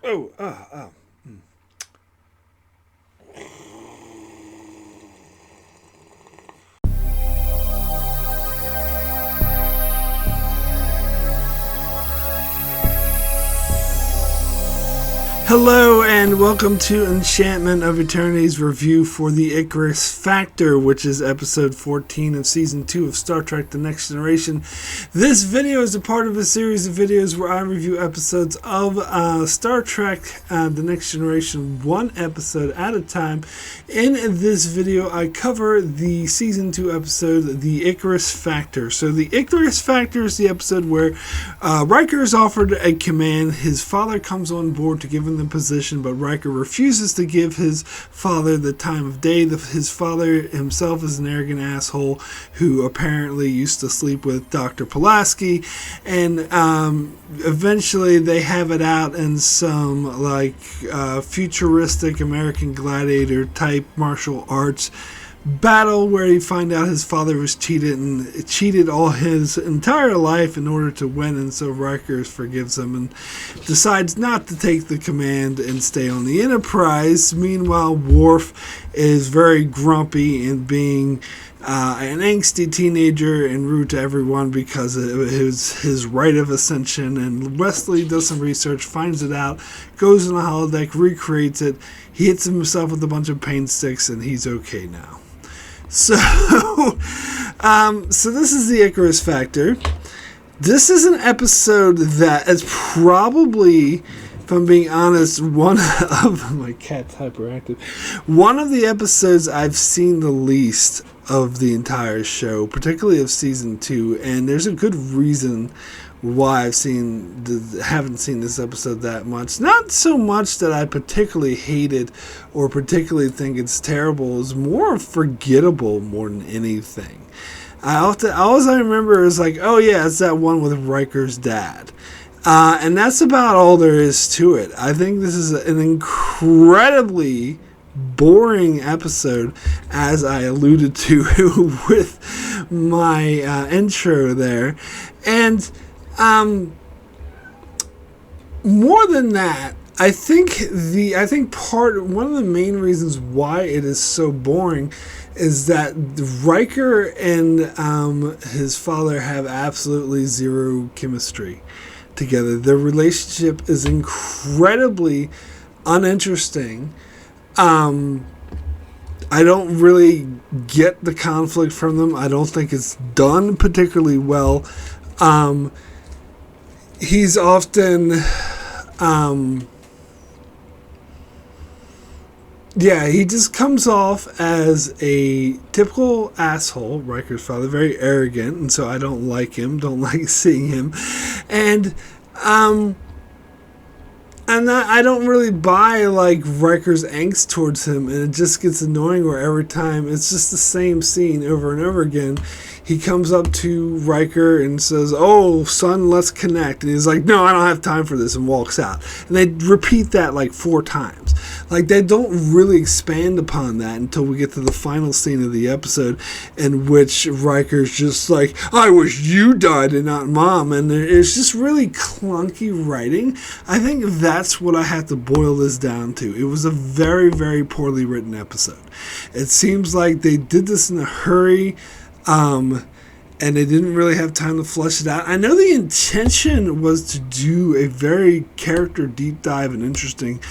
Oh, ah, ah. Hello and welcome to Enchantment of Eternity's review for the Icarus Factor, which is episode 14 of season 2 of Star Trek The Next Generation. This video is a part of a series of videos where I review episodes of Star Trek The Next Generation, one episode at a time. In this video, I cover the season 2 episode, The Icarus Factor. So the Icarus Factor is the episode where Riker is offered a command. His father comes on board to give him the position, but Riker refuses to give his father the time of day. His father himself is an arrogant asshole who apparently used to sleep with Dr. Pulaski, and eventually they have it out in some futuristic American Gladiator type martial arts battle where he find out his father was cheated all his entire life in order to win, and so Riker forgives him and decides not to take the command and stay on the Enterprise. Meanwhile, Worf is very grumpy and being an angsty teenager and rude to everyone because it was his rite of ascension, and Wesley does some research, finds it out, goes on a holodeck, recreates it, he hits himself with a bunch of pain sticks, and he's okay now. So this is the Icarus Factor. This is an episode that is probably, if I'm being honest, one of my cat's hyperactive. One of the episodes I've seen the least of the entire show, particularly of season 2, and there's a good reason why haven't seen this episode that much. Not so much that I particularly hate it or particularly think it's terrible. It's more forgettable more than anything. All I remember is oh yeah, it's that one with Riker's dad. And that's about all there is to it. I think this is an incredibly boring episode, as I alluded to with my intro there. And more than that, I think one of the main reasons why it is so boring is that Riker and his father have absolutely zero chemistry together. Their relationship is incredibly uninteresting. I don't really get the conflict from them. I don't think it's done particularly well. He's often, he just comes off as a typical asshole, Riker's father, very arrogant, and so I don't like him, don't like seeing him, and I don't really buy Riker's angst towards him, and it just gets annoying where every time it's just the same scene over and over again. He comes up to Riker and says, "Oh, son, let's connect." And he's like, "No, I don't have time for this," and walks out. And they repeat that 4 times. They don't really expand upon that until we get to the final scene of the episode, in which Riker's just like, "I wish you died and not Mom." And it's just really clunky writing. I think that's what I have to boil this down to. It was a very, very poorly written episode. It seems like they did this in a hurry, and they didn't really have time to flesh it out. I know the intention was to do a very character deep dive and interesting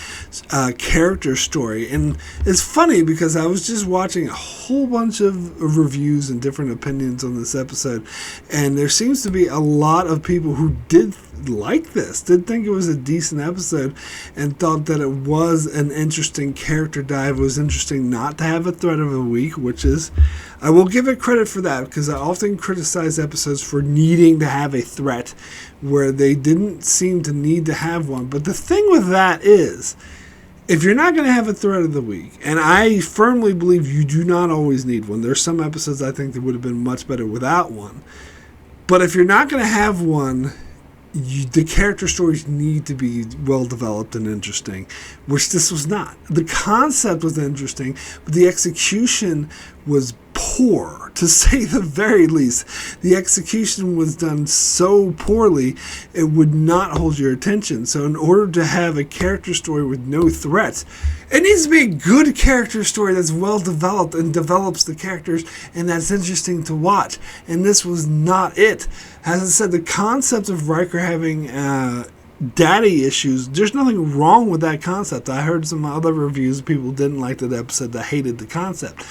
character story. And it's funny because I was just watching a whole bunch of reviews and different opinions on this episode, and there seems to be a lot of people who did like this, did think it was a decent episode, and thought that it was an interesting character dive. It was interesting not to have a threat of the week, which is, I will give it credit for that, because I often criticize episodes for needing to have a threat where they didn't seem to need to have one. But the thing with that is, if you're not going to have a threat of the week, and I firmly believe you do not always need one, there's some episodes I think that would have been much better without one, but if you're not going to have one, the character stories need to be well developed and interesting, which this was not. The concept was interesting, but the execution was poor, to say the very least. The execution was done so poorly, it would not hold your attention. So in order to have a character story with no threats, it needs to be a good character story that's well developed and develops the characters and that's interesting to watch. And this was not it. As I said, the concept of Riker having daddy issues, there's nothing wrong with that concept. I heard some other reviews, people didn't like that episode, that hated the concept.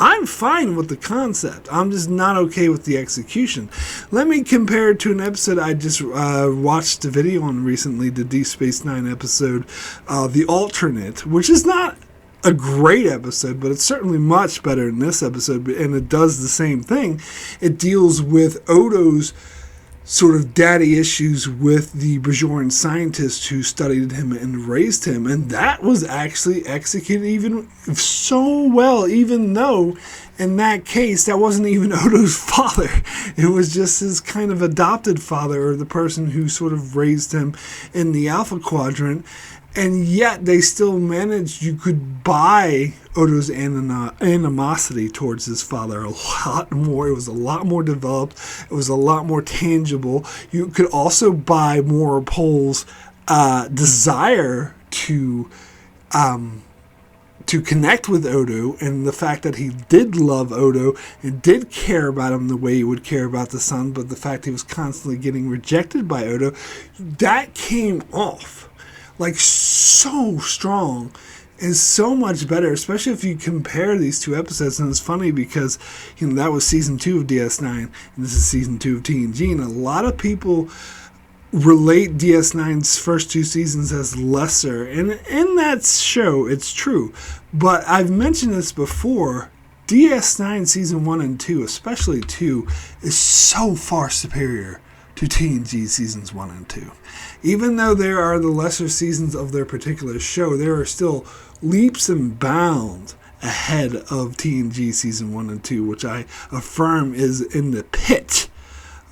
I'm fine with the concept. I'm just not okay with the execution. Let me compare it to an episode I just watched a video on recently, the Deep Space Nine episode, The Alternate, which is not a great episode, but it's certainly much better than this episode, and it does the same thing. It deals with Odo's sort of daddy issues with the Bajoran scientist who studied him and raised him, and that was actually executed even so well, even though in that case that wasn't even Odo's father. It was just his kind of adopted father, or the person who sort of raised him in the Alpha Quadrant. And yet they still managed, you could buy Odo's animosity towards his father a lot more. It was a lot more developed. It was a lot more tangible. You could also buy more Pohl's desire to connect with Odo, and the fact that he did love Odo and did care about him the way he would care about the son, but the fact he was constantly getting rejected by Odo, that came off like so strong and so much better, especially if you compare these two episodes. And it's funny because, that was season 2 of DS9 and this is season 2 of TNG, and a lot of people relate DS9's first 2 seasons as lesser, and in that show it's true, but I've mentioned this before, DS9 season 1 and 2, especially 2, is so far superior to TNG seasons 1 and 2. Even though there are the lesser seasons of their particular show, there are still leaps and bounds ahead of TNG season 1 and 2, which I affirm is in the pit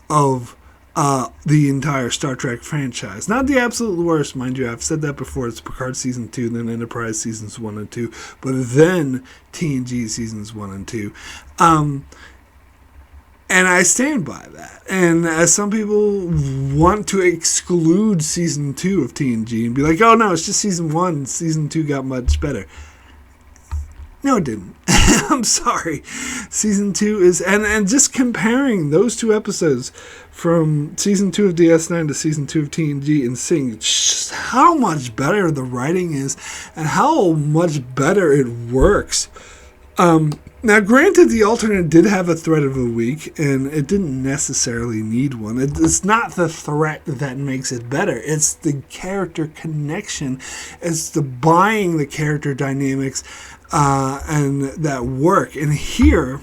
of the entire Star Trek franchise. Not the absolute worst, mind you. I've said that before. It's Picard season 2, then Enterprise seasons 1 and 2, but then TNG seasons 1 and 2. And I stand by that. And as some people want to exclude season 2 of TNG and be like, oh no, it's just season 1. Season 2 got much better. No, it didn't. I'm sorry. Season 2 is... And just comparing those 2 episodes from season 2 of DS9 to season 2 of TNG and seeing just how much better the writing is and how much better it works. Now, granted, the alternate did have a threat of a week, and it didn't necessarily need one. It's not the threat that makes it better. It's the character connection. It's the buying the character dynamics and that work. And here,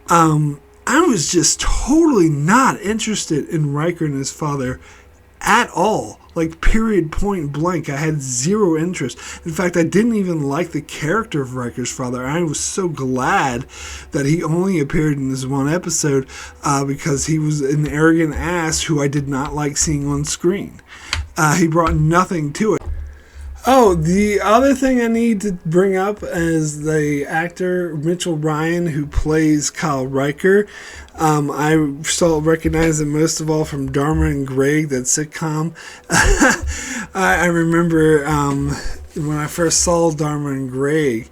I was just totally not interested in Riker and his father at all. Like, period, point blank. I had zero interest. In fact, I didn't even like the character of Riker's father. I was so glad that he only appeared in this one episode because he was an arrogant ass who I did not like seeing on screen. He brought nothing to it. Oh, the other thing I need to bring up is the actor Mitchell Ryan, who plays Kyle Riker. I recognize him most of all from Dharma and Greg, that sitcom. I remember when I first saw Dharma and Greg,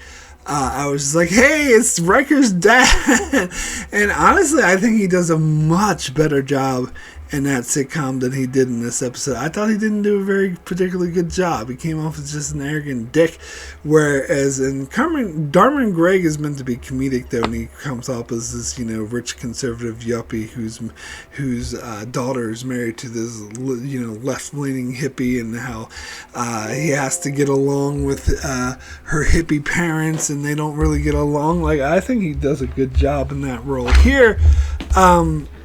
I was just like, hey, it's Riker's dad. And honestly, I think he does a much better job in that sitcom than he did in this episode. I thought he didn't do a very particularly good job. He came off as just an arrogant dick, whereas in Dharma and Greg is meant to be comedic, though, and he comes off as this, rich conservative yuppie whose daughter is married to this, left-leaning hippie, and how he has to get along with her hippie parents, and they don't really get along. Like, I think he does a good job in that role. Here,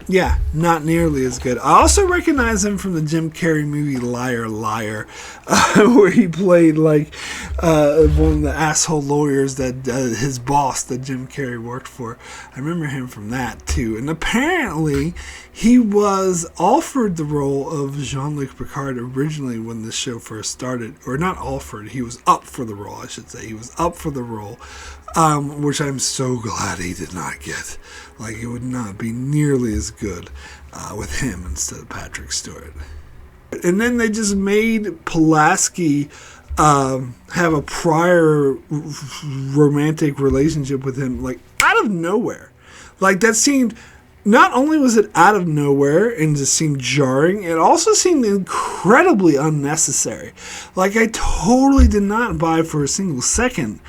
yeah, not nearly as good. I also recognize him from the Jim Carrey movie Liar, Liar, where he played one of the asshole lawyers that his boss that Jim Carrey worked for. I remember him from that too. And apparently he was offered the role of Jean-Luc Picard originally when this show first started. Or not offered, he was up for the role, I should say. He was up for the role which I'm so glad he did not get. Like, it would not be nearly as good with him instead of Patrick Stewart. And then they just made Pulaski have a prior romantic relationship with him, like, out of nowhere. Like, that seemed, not only was it out of nowhere and just seemed jarring, it also seemed incredibly unnecessary. Like, I totally did not buy for a single second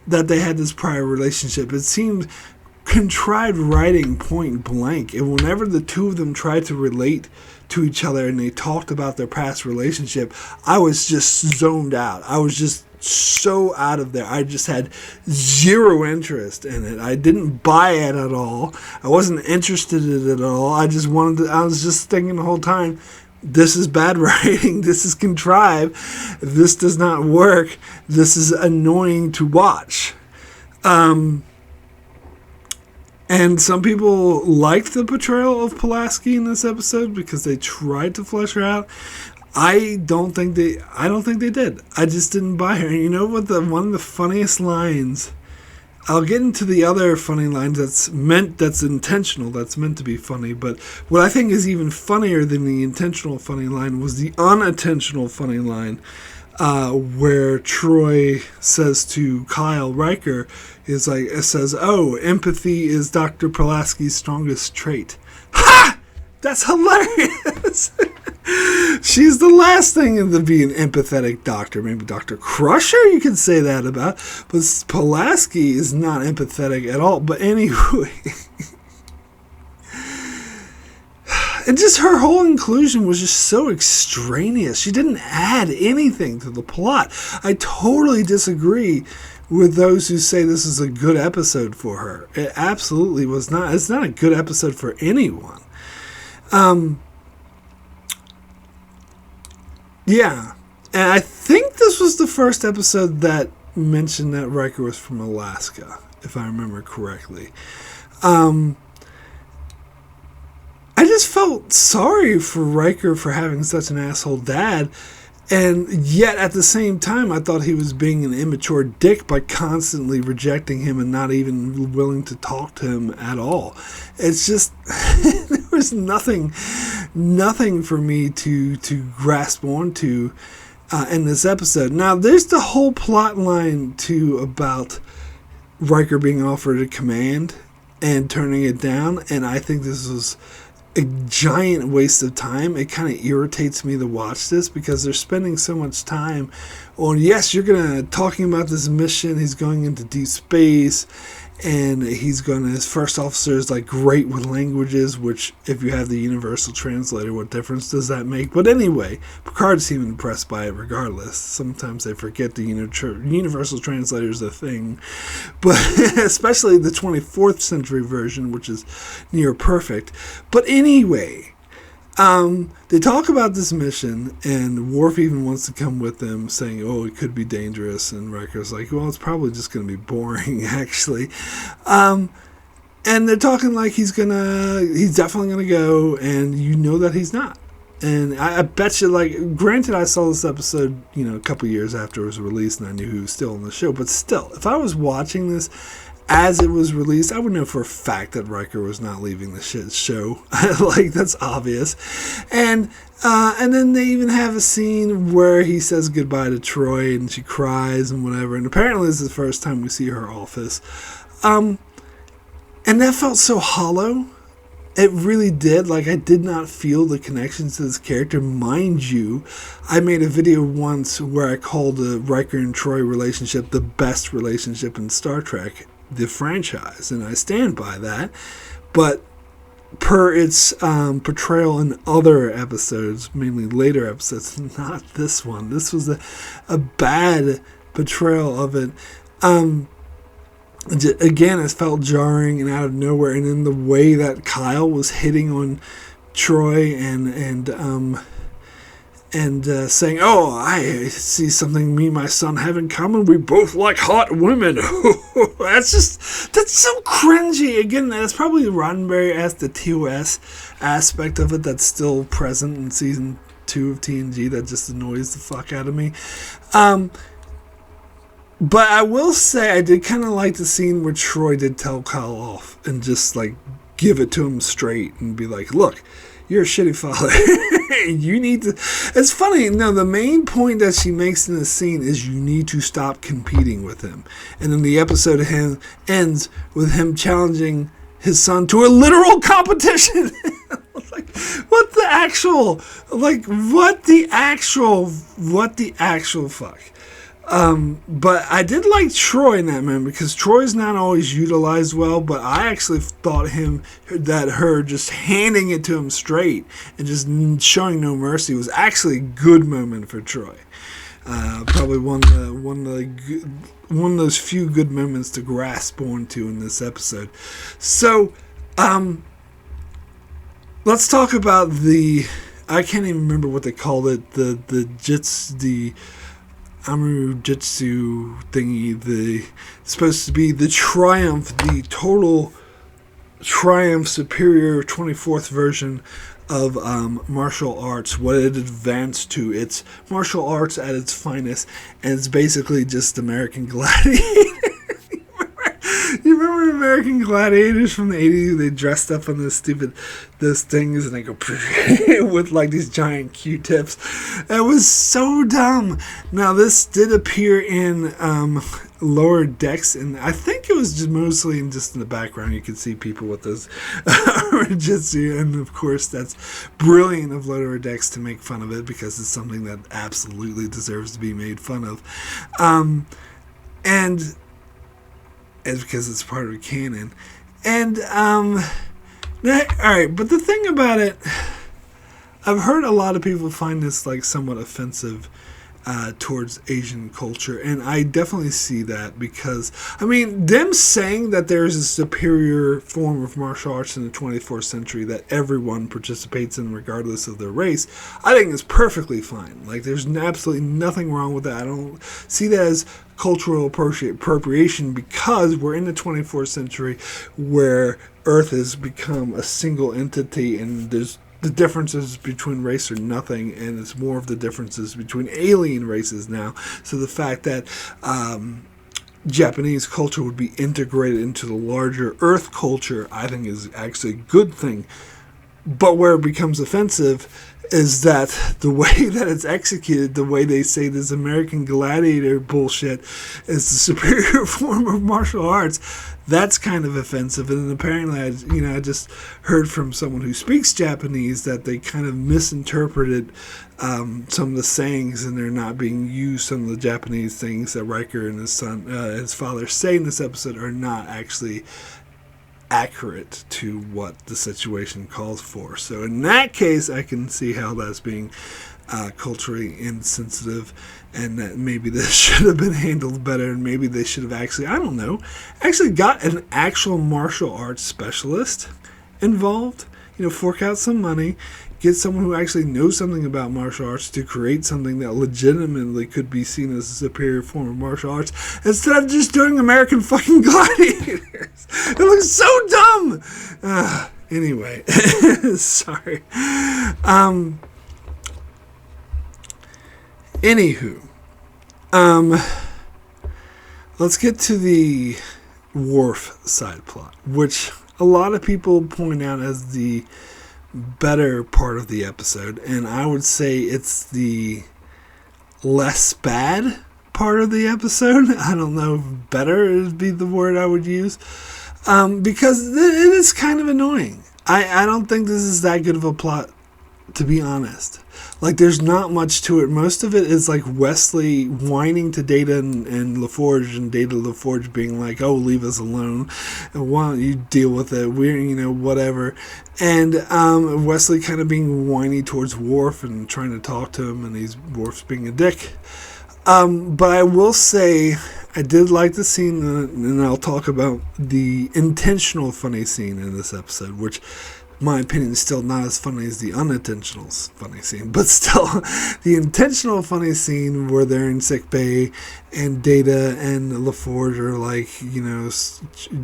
that they had this prior relationship. It seemed contrived writing, point blank. And whenever the two of them tried to relate to each other and they talked about their past relationship, I was just zoned out. I was just so out of there. I just had zero interest in it. I didn't buy it at all. I wasn't interested in it at all. I was just thinking the whole time, this is bad writing. This is contrived. This does not work. This is annoying to watch. And some people liked the portrayal of Pulaski in this episode because they tried to flesh her out. I don't think they did. I just didn't buy her. And you know what? One of the funniest lines. I'll get into the other funny lines that's intentional, that's meant to be funny. But what I think is even funnier than the intentional funny line was the unintentional funny line, where Troy says to Kyle Riker, it says, "Oh, empathy is Dr. Pulaski's strongest trait." Ha! That's hilarious. She's the last thing to be an empathetic doctor. Maybe Dr. Crusher you could say that about. But Pulaski is not empathetic at all. But anyway. And just her whole inclusion was just so extraneous. She didn't add anything to the plot. I totally disagree with those who say this is a good episode for her. It absolutely was not. It's not a good episode for anyone. Yeah. And I think this was the first episode that mentioned that Riker was from Alaska, if I remember correctly. I just felt sorry for Riker for having such an asshole dad, and yet at the same time I thought he was being an immature dick by constantly rejecting him and not even willing to talk to him at all. It's just there was nothing for me to grasp onto in this episode. Now there's the whole plot line too about Riker being offered a command and turning it down, and I think this was a giant waste of time. It kind of irritates me to watch this because they're spending so much time on, yes, you're gonna talking about this mission. He's going into deep space, and his first officer is like great with languages, which if you have the universal translator, what difference does that make? But anyway, Picard seemed impressed by it regardless. Sometimes they forget the universal translator is a thing, but especially the 24th century version, which is near perfect. But anyway, they talk about this mission, and Worf even wants to come with them, saying, "Oh, it could be dangerous." And Riker's like, "Well, it's probably just going to be boring, actually." And they're talking like he's definitely going to go, and you know that he's not. And I bet you, like, granted, I saw this episode, a couple years after it was released, and I knew he was still on the show. But still, if I was watching this as it was released, I would know for a fact that Riker was not leaving the show. Like, that's obvious. And then they even have a scene where he says goodbye to Troy and she cries and whatever. And apparently this is the first time we see her office. And that felt so hollow. It really did. Like, I did not feel the connections to this character. Mind you, I made a video once where I called the Riker and Troy relationship the best relationship in Star Trek, the franchise, and I stand by that. But per its portrayal in other episodes, mainly later episodes, not this one. This was a bad portrayal of it. Again, it felt jarring and out of nowhere, and in the way that Kyle was hitting on Troy and saying, "Oh, I see something me and my son have in common. We both like hot women." that's so cringy. Again, that's probably the Roddenberry as the TOS aspect of it that's still present in season 2 of TNG that just annoys the fuck out of me. But I will say I did kind of like the scene where Troy did tell Kyle off and just like give it to him straight and be like, look, you're a shitty father. You need to... It's funny, no, the main point that she makes in the scene is you need to stop competing with him. And then the episode ends with him challenging his son to a literal competition. Like, what the actual fuck? But I did like Troy in that moment because Troy's not always utilized well, but I actually thought her just handing it to him straight and just showing no mercy was actually a good moment for Troy. Probably one of those few good moments to grasp onto in this episode. So, let's talk about I can't even remember what they called it, the Amaru Jitsu thingy, supposed to be the triumph, the total triumph, superior 24th version of martial arts, what it advanced to. It's martial arts at its finest, and it's basically just American Gladiator. You remember American Gladiators from the 80s? They dressed up on those things and they go with like these giant Q-tips. It was so dumb. Now, this did appear in Lower Decks, and I think it was just mostly in the background. You could see people with those jitsu, and of course, that's brilliant of Lower Decks to make fun of it because it's something that absolutely deserves to be made fun of. And it's because it's part of the canon. And, alright, but the thing about it, I've heard a lot of people find this, like, somewhat offensive towards Asian culture, and I definitely see that because, I mean, them saying that there's a superior form of martial arts in the 24th century that everyone participates in regardless of their race, I think is perfectly fine. Like, there's absolutely nothing wrong with that. I don't see that as cultural appropriation because we're in the 24th century where Earth has become a single entity and there's the differences between race are nothing, and it's more of the differences between alien races now. So the fact that Japanese culture would be integrated into the larger Earth culture, I think is actually a good thing. But where it becomes offensive is that the way that it's executed, the way they say this American Gladiator bullshit is the superior form of martial arts, that's kind of offensive. And apparently, I just heard from someone who speaks Japanese that they kind of misinterpreted some of the sayings, and they're not being used. Some of the Japanese things that Riker and his father say in this episode are not actually accurate to what the situation calls for. So in that case, I can see how that's being culturally insensitive, and that maybe this should have been handled better, and maybe they should have actually got an actual martial arts specialist involved, fork out some money, get someone who actually knows something about martial arts to create something that legitimately could be seen as a superior form of martial arts instead of just doing American fucking Gladiators. It looks so dumb. Anyway, sorry. Anywho, let's get to the Worf side plot, which a lot of people point out as the better part of the episode, and I would say it's the less bad part of the episode. I don't know if better would be the word I would use, because it is kind of annoying. I don't think this is that good of a plot, to be honest. Like, there's not much to it. Most of it is like Wesley whining to Data and LaForge, and Data LaForge being like, "Oh, leave us alone. Why don't you deal with it? We're, whatever." And Wesley kind of being whiny towards Worf and trying to talk to him, and Worf's being a dick. But I will say, I did like the scene, and I'll talk about the intentional funny scene in this episode, which my opinion, is still not as funny as the unintentional funny scene, but still, the intentional funny scene where they're in sickbay and Data and LaForge are like,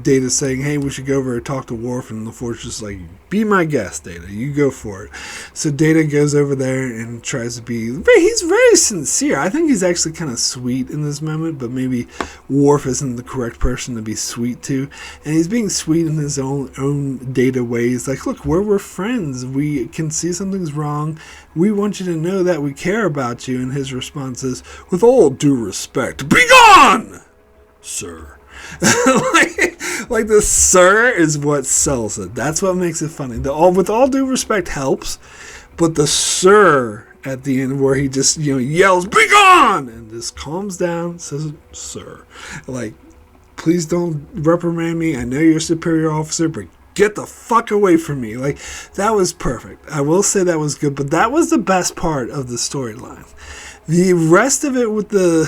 Data saying, hey, we should go over and talk to Worf, and LaForge just like, be my guest, Data, you go for it. So Data goes over there and tries to he's very sincere. I think he's actually kind of sweet in this moment, but maybe Worf isn't the correct person to be sweet to, and he's being sweet in his own Data ways, like, look, we're friends, we can see something's wrong, we want you to know that we care about you. And his response is, with all due respect, be gone, sir. like the sir is what sells it. That's what makes it funny. With all due respect helps, but the sir at the end, where he just yells, be gone, and just calms down, says, sir, like, please don't reprimand me, I know you're a superior officer, but get the fuck away from me. Like, that was perfect. I will say that was good, but that was the best part of the storyline. The rest of it with the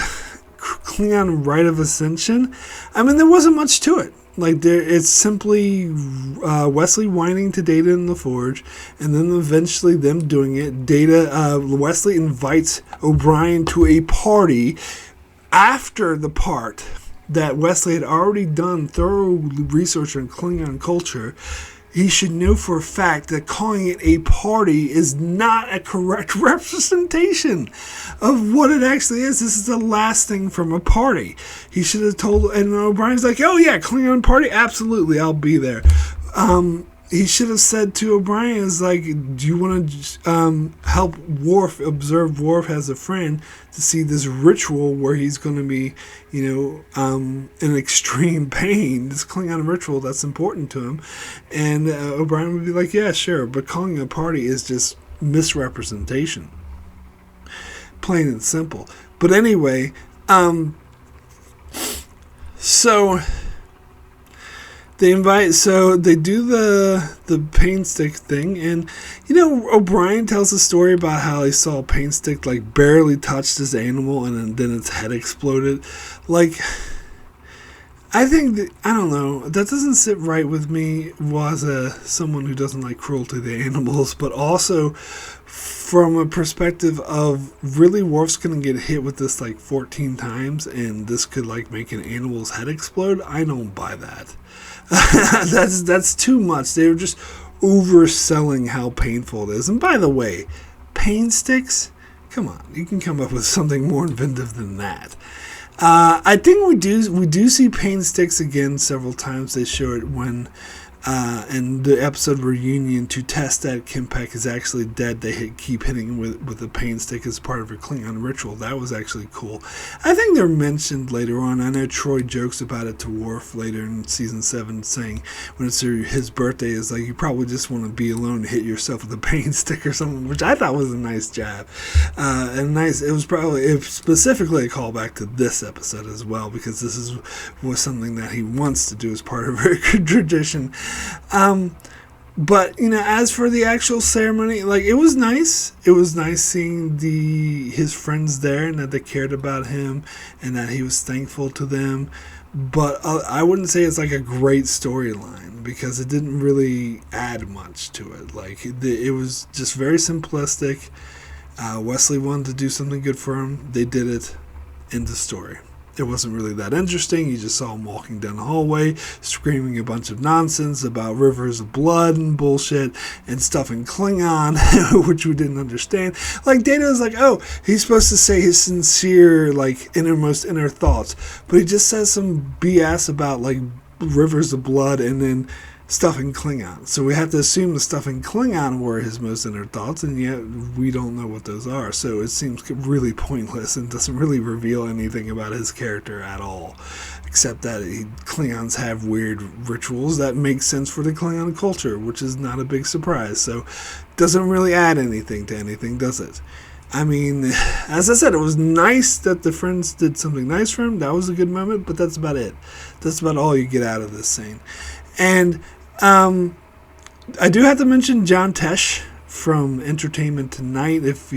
Klingon Rite of Ascension, I mean, there wasn't much to it. Like, it's simply Wesley whining to Data and LaForge, and then eventually them doing it. Wesley invites O'Brien to a party after the part that Wesley had already done thorough research on Klingon culture. He should know for a fact that calling it a party is not a correct representation of what it actually is. This is the last thing from a party. He should have told, and O'Brien's like, oh yeah, Klingon party? Absolutely, I'll be there. He should have said to O'Brien, is like, do you want to help observe Worf as a friend to see this ritual where he's going to be, in extreme pain, this Klingon ritual that's important to him. And O'Brien would be like, yeah, sure, but calling it a party is just misrepresentation. Plain and simple. But anyway, so they do the pain stick thing, and O'Brien tells a story about how he saw a pain stick like barely touched his animal, and then its head exploded. Like, I think I don't know, that doesn't sit right with me as someone who doesn't like cruelty to animals, but also from a perspective of, really, Worf's gonna get hit with this like 14 times, and this could like make an animal's head explode. I don't buy that. That's too much. They were just overselling how painful it is. And by the way, pain sticks? Come on, you can come up with something more inventive than that. I think we do see pain sticks again several times. They show it when in the episode Reunion, to test that Kim Peck is actually dead, they keep hitting him with a pain stick as part of a Klingon ritual. That was actually cool. I think they're mentioned later on. I know Troy jokes about it to Worf later in season 7, saying when it's his birthday, is like, you probably just want to be alone and hit yourself with a pain stick or something, which I thought was a nice jab. And nice. It was specifically a callback to this episode as well, because this was something that he wants to do as part of a tradition. But as for the actual ceremony, like, it was nice. It was nice seeing his friends there, and that they cared about him, and that he was thankful to them. But I wouldn't say it's like a great storyline, because it didn't really add much to it. Like, it was just very simplistic. Wesley wanted to do something good for him. They did it. End of story. It wasn't really that interesting. You just saw him walking down the hallway, screaming a bunch of nonsense about rivers of blood and bullshit and stuff in Klingon, which we didn't understand. Like, Data was like, oh, he's supposed to say his sincere, like, inner thoughts, but he just says some BS about, like, rivers of blood and then stuff in Klingon. So we have to assume the stuff in Klingon were his most inner thoughts, and yet we don't know what those are. So it seems really pointless and doesn't really reveal anything about his character at all, except that Klingons have weird rituals that make sense for the Klingon culture, which is not a big surprise. So it doesn't really add anything to anything, does it? I mean, as I said, it was nice that the friends did something nice for him. That was a good moment, but that's about it. That's about all you get out of this scene. And I do have to mention John Tesh from Entertainment Tonight. If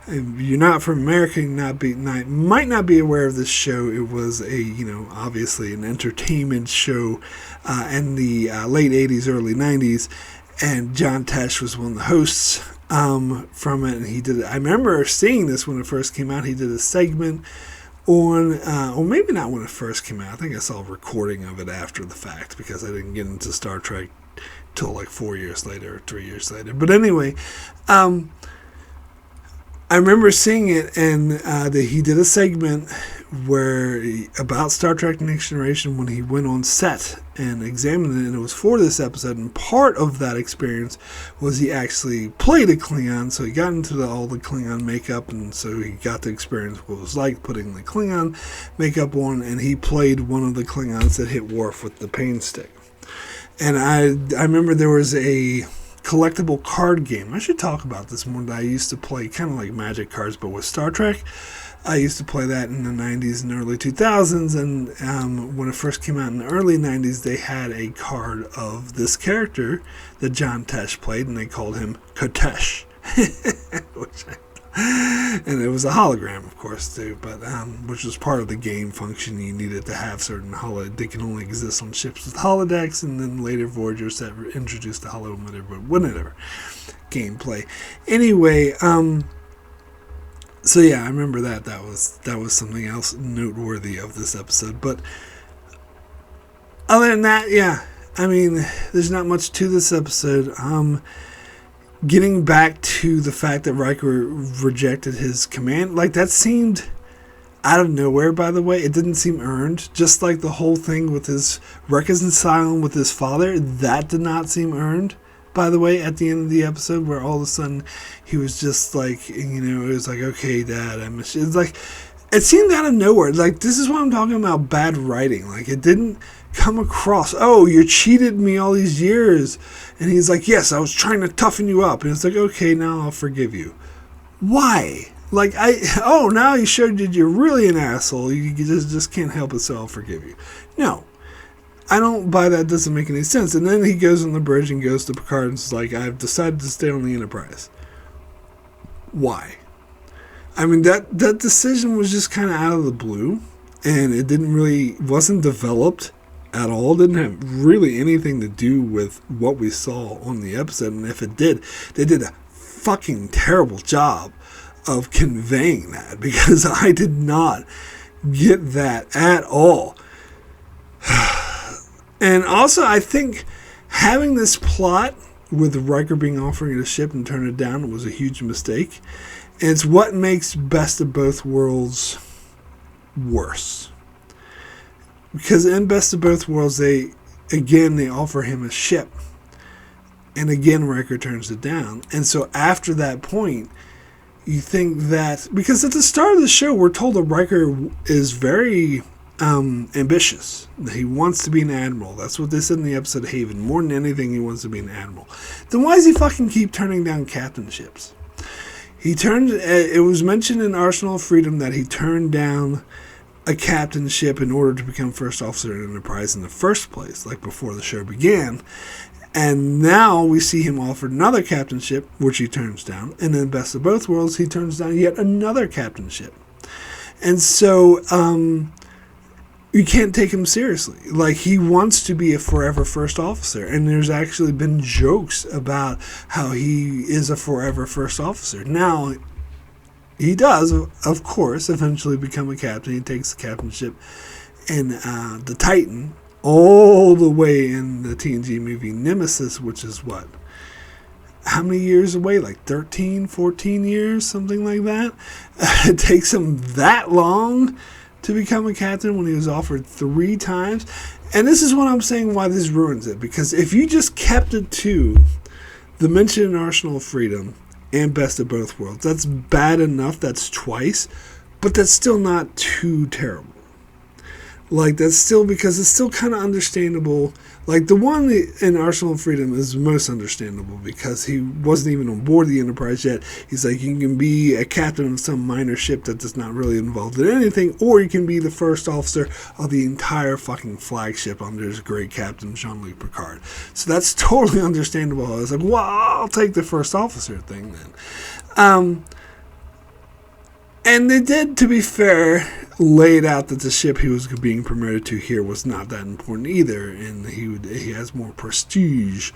you're not from America, you might not be aware of this show. It was obviously an entertainment show in the late 80s, early 90s. and John Tesh was one of the hosts from it, and he did it. I remember seeing this when it first came out. He did a segment on, or maybe not when it first came out. I think I saw a recording of it after the fact because I didn't get into Star Trek till like 4 years later or 3 years later. But anyway, I remember seeing it, and that he did a segment about Star Trek Next Generation when he went on set and examined it, and it was for this episode. And part of that experience was he actually played a Klingon, so he got into all the Klingon makeup, and so he got to experience what it was like putting the Klingon makeup on, and he played one of the Klingons that hit Worf with the pain stick. And I remember there was a collectible card game. I should talk about this more. That I used to play kind of like Magic cards, but with Star Trek. I used to play that in the 90s and early 2000s, and when it first came out in the early 90s, they had a card of this character that John Tesh played, and they called him Kotesh. And it was a hologram, of course, too, but which was part of the game function. You needed to have certain they can only exist on ships with holodecks, and then later Voyagers that introduced the whatever gameplay. Anyway, so yeah, I remember that. That was something else noteworthy of this episode. But other than that, yeah, I mean, there's not much to this episode. Getting back to the fact that Riker rejected his command, like that seemed out of nowhere, by the way. It didn't seem earned. Just like the whole thing with his reconciling with his father, that did not seem earned, by the way, at the end of the episode, where all of a sudden he was just like, it was like, okay, Dad, I miss you. It's like, it seemed out of nowhere. Like, this is what I'm talking about, bad writing. Like, it didn't come across, oh, you cheated me all these years. And he's like, yes, I was trying to toughen you up. And it's like, okay, now I'll forgive you. Why? Like, now you showed that you're really an asshole. You just can't help it, so I'll forgive you. No. I don't buy that. It doesn't make any sense. And then he goes on the bridge and goes to Picard and is like, I've decided to stay on the Enterprise. Why? I mean, that decision was just kind of out of the blue, and it wasn't developed at all. Didn't have really anything to do with what we saw on the episode, and if it did, they did a fucking terrible job of conveying that, because I did not get that at all. And also, I think having this plot with Riker being offered a ship and turn it down was a huge mistake. And it's what makes Best of Both Worlds worse. Because in Best of Both Worlds, they offer him a ship. And again, Riker turns it down. And so after that point, you think that, because at the start of the show, we're told that Riker is very ambitious. He wants to be an admiral. That's what they said in the episode of Haven. More than anything, he wants to be an admiral. Then why does he fucking keep turning down captainships? It was mentioned in Arsenal of Freedom that he turned down a captainship in order to become first officer in Enterprise in the first place, like before the show began. And now we see him offered another captainship, which he turns down. And in Best of Both Worlds, he turns down yet another captainship. And so, you can't take him seriously. Like, he wants to be a forever first officer. And there's actually been jokes about how he is a forever first officer. Now, he does, of course, eventually become a captain. He takes the captainship in the Titan all the way in the TNG movie Nemesis, which is what? How many years away? Like 13, 14 years? Something like that? It takes him that long to become a captain when he was offered 3 times. And this is what I'm saying why this ruins it. Because if you just kept it to the mention in Arsenal of Freedom and Best of Both Worlds, that's bad enough. That's twice. But that's still not too terrible. Like, that's still, because it's still kind of understandable. Like, the one in Arsenal of Freedom is most understandable because he wasn't even on board the Enterprise yet. He's like, you can be a captain of some minor ship that is not really involved in anything, or you can be the first officer of the entire fucking flagship under his great captain, Jean-Luc Picard. So that's totally understandable. I was like, well, I'll take the first officer thing then. And they did, to be fair, lay it out that the ship he was being promoted to here was not that important either, and he has more prestige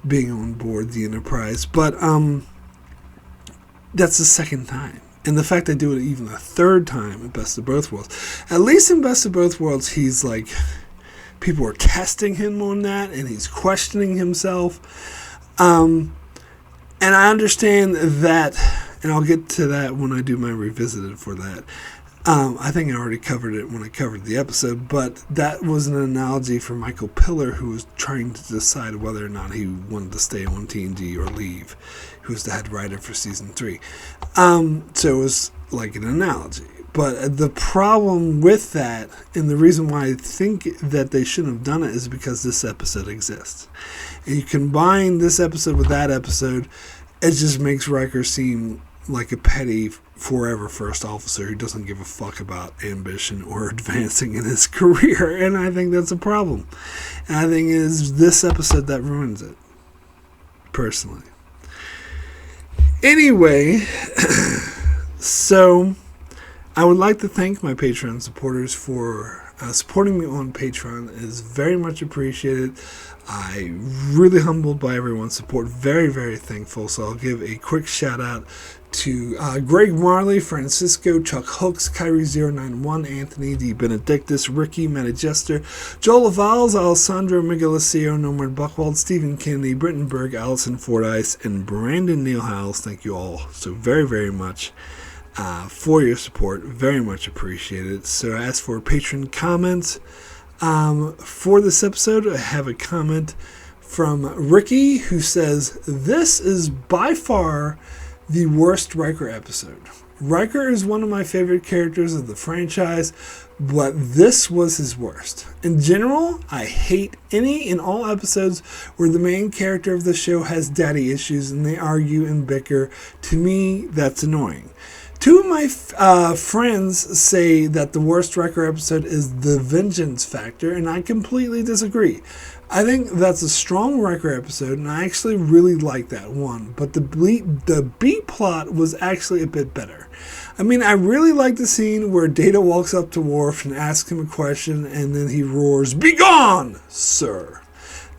being on board the Enterprise. But that's the second time. And the fact they do it even a third time in Best of Both Worlds. At least in Best of Both Worlds, he's like, people are testing him on that, and he's questioning himself. And I understand that, and I'll get to that when I do my revisited for that. I think I already covered it when I covered the episode, but that was an analogy for Michael Piller, who was trying to decide whether or not he wanted to stay on TNG or leave, who was the head writer for season 3. So it was like an analogy. But the problem with that, and the reason why I think that they shouldn't have done it, is because this episode exists. And you combine this episode with that episode, it just makes Riker seem like a petty forever first officer who doesn't give a fuck about ambition or advancing in his career. And I think that's a problem. And I think it is this episode that ruins it, personally. Anyway, so I would like to thank my Patreon supporters for supporting me on Patreon. It is very much appreciated. I'm really humbled by everyone's support. Very, very thankful. So I'll give a quick shout out to Greg Marley, Francisco, Chuck Hooks, Kyrie091, Anthony D. Benedictus, Ricky Managester, Joel Lavals, Alessandro Miguelicio, Norman Buchwald, Stephen Kennedy, Britton Berg, Allison Fordyce, and Brandon Neal Howells. Thank you all so very, very much for your support. Very much appreciated. So as for patron comments for this episode, I have a comment from Ricky who says, "This is by far the worst Riker episode. Riker is one of my favorite characters of the franchise, but this was his worst. In general, I hate any and all episodes where the main character of the show has daddy issues and they argue and bicker. To me, that's annoying. Two of my friends say that the worst Riker episode is The Vengeance Factor, and I completely disagree. I think that's a strong Riker episode, and I actually really like that one. But the B plot was actually a bit better. I mean, I really like the scene where Data walks up to Worf and asks him a question, and then he roars, "Be gone, sir!"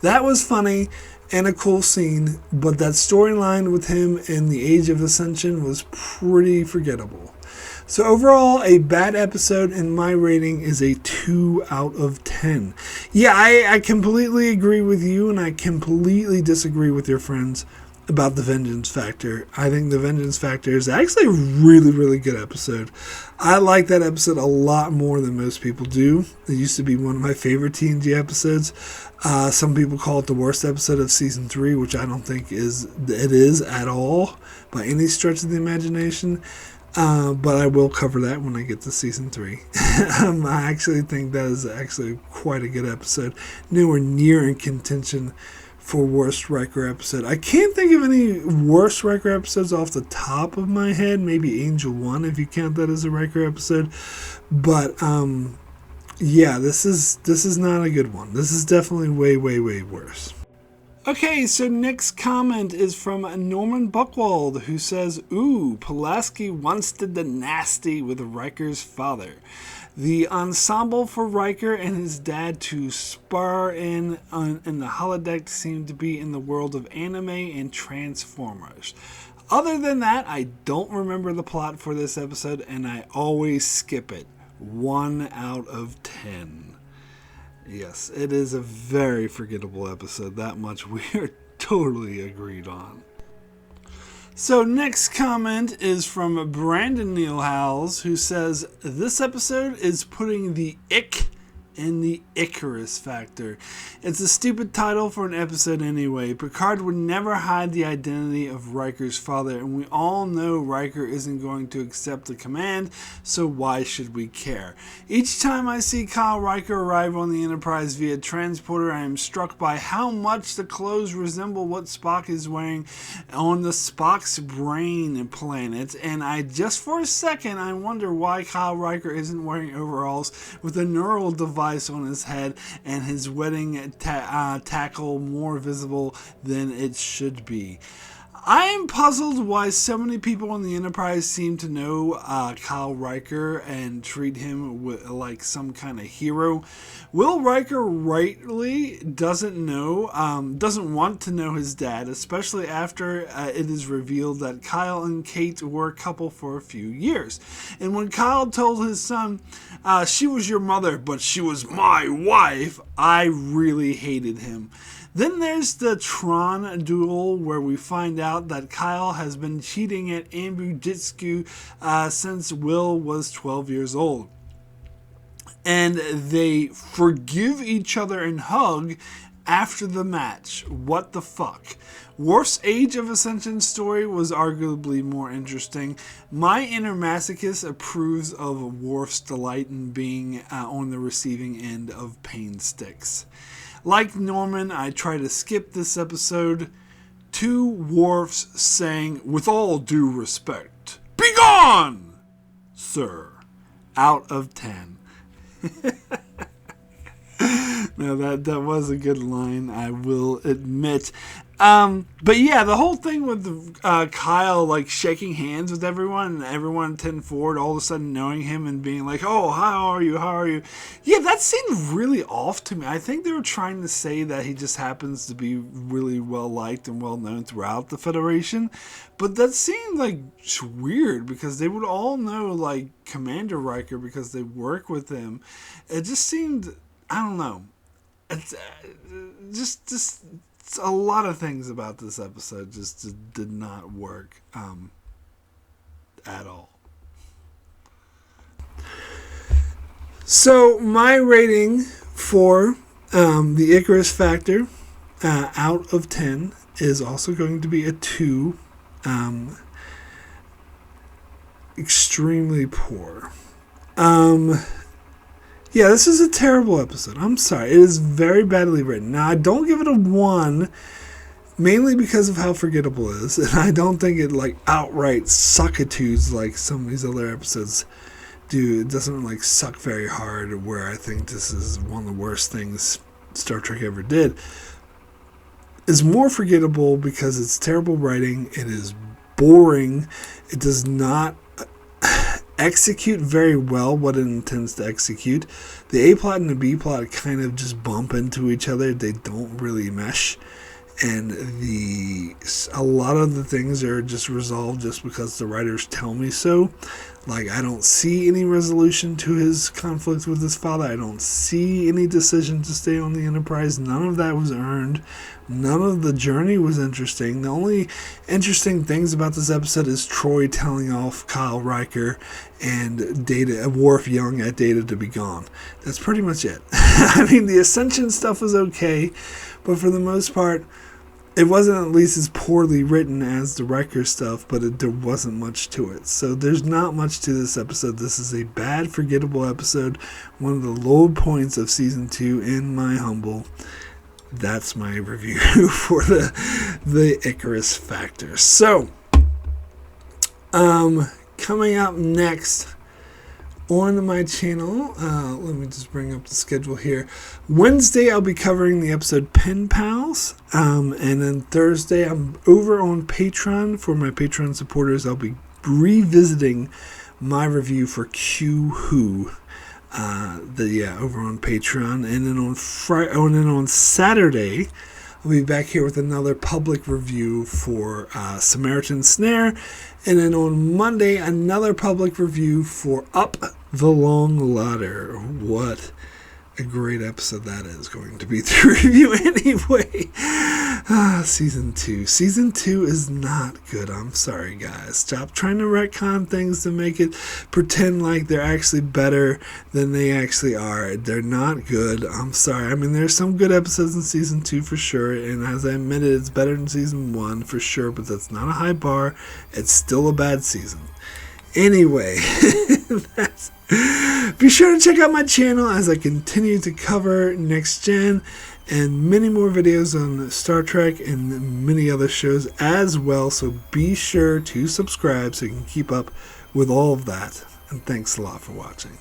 That was funny and a cool scene, but that storyline with him and the Age of Ascension was pretty forgettable. So overall, a bad episode, and my rating is a 2 out of 10. Yeah, I completely agree with you, and I completely disagree with your friends about The Vengeance Factor. I think The Vengeance Factor is actually a really, really good episode. I like that episode a lot more than most people do. It used to be one of my favorite TNG episodes. Some people call it the worst episode of Season 3, which I don't think it is at all by any stretch of the imagination. But I will cover that when I get to Season 3. I actually think that is actually quite a good episode. Nowhere near in contention for worst Riker episode. I can't think of any worst Riker episodes off the top of my head. Maybe Angel 1, if you count that as a Riker episode. But, yeah, this is not a good one. This is definitely way, way, way worse. Okay, so next comment is from Norman Buchwald, who says, "Ooh, Pulaski once did the nasty with Riker's father. The ensemble for Riker and his dad to spar in the holodeck seemed to be in the world of anime and Transformers. Other than that, I don't remember the plot for this episode, and I always skip it. 1 out of 10. Yes, it is a very forgettable episode. That much we are totally agreed on. So next comment is from Brandon Neal Howells, who says, "This episode is putting the ick in the Icarus Factor. It's a stupid title for an episode anyway. Picard would never hide the identity of Riker's father, and we all know Riker isn't going to accept the command, so why should we care? Each time I see Kyle Riker arrive on the Enterprise via transporter, I am struck by how much the clothes resemble what Spock is wearing on the Spock's brain planet, and for a second, I wonder why Kyle Riker isn't wearing overalls with a neural device on his head and his wedding tackle more visible than it should be. I am puzzled why so many people on the Enterprise seem to know Kyle Riker and treat him like some kind of hero. Will Riker rightly doesn't want to know his dad, especially after it is revealed that Kyle and Kate were a couple for a few years. And when Kyle told his son, she was your mother, but she was my wife, I really hated him. Then there's the Tron duel, where we find out that Kyle has been cheating at Ambujitsu since Will was 12 years old. And they forgive each other and hug after the match. What the fuck? Worf's Age of Ascension story was arguably more interesting. My inner masochist approves of Worf's delight in being on the receiving end of pain sticks. Like Norman, I try to skip this episode. 2 Worfs saying, with all due respect, "Begone, sir." Out of 10. No, that was a good line, I will admit. But yeah, the whole thing with Kyle like shaking hands with everyone and everyone 10 forward all of a sudden knowing him and being like, "Oh, how are you? Yeah, that seemed really off to me. I think they were trying to say that he just happens to be really well liked and well known throughout the Federation, but that seemed like weird because they would all know like Commander Riker because they work with him. It just seemed, I don't know. It's just a lot of things about this episode just did not work at all. So my rating for the Icarus Factor out of 10 is also going to be a 2. Extremely poor. Yeah, this is a terrible episode. I'm sorry. It is very badly written. Now, I don't give it a 1, mainly because of how forgettable it is. And I don't think it, like, outright suckitudes like some of these other episodes do. It doesn't, like, suck very hard, where I think this is one of the worst things Star Trek ever did. It's more forgettable because it's terrible writing. It is boring. It does not execute very well what it intends to execute. The A plot and the B plot kind of just bump into each other. They don't really mesh, and a lot of the things are just resolved just because the writers tell me so. Like, I don't see any resolution to his conflict with his father. I don't see any decision to stay on the Enterprise. None of that was earned. None of the journey was interesting. The only interesting things about this episode is Troy telling off Kyle Riker and Worf yelling at Data to be gone. That's pretty much it. I mean, the Ascension stuff was okay, but for the most part, it wasn't at least as poorly written as the Riker stuff, but there wasn't much to it. So there's not much to this episode. This is a bad, forgettable episode. One of the low points of Season 2 in my humble. That's my review for the Icarus Factor. So, coming up next on my channel, let me just bring up the schedule here. Wednesday, I'll be covering the episode Pen Pals, and then Thursday, I'm over on Patreon. For my Patreon supporters, I'll be revisiting my review for Q Who. Over on Patreon, and then on Saturday, I'll be back here with another public review for Samaritan Snare, and then on Monday, another public review for Up the Long Ladder. What a great episode that is going to be to review anyway. Season 2. Season 2 is not good. I'm sorry, guys. Stop trying to retcon things to make it pretend like they're actually better than they actually are. They're not good. I'm sorry. I mean, there's some good episodes in Season 2 for sure, and as I admitted, it's better than Season 1 for sure, but that's not a high bar. It's still a bad season. Anyway, be sure to check out my channel as I continue to cover Next Gen and many more videos on Star Trek and many other shows as well. So be sure to subscribe so you can keep up with all of that. And thanks a lot for watching.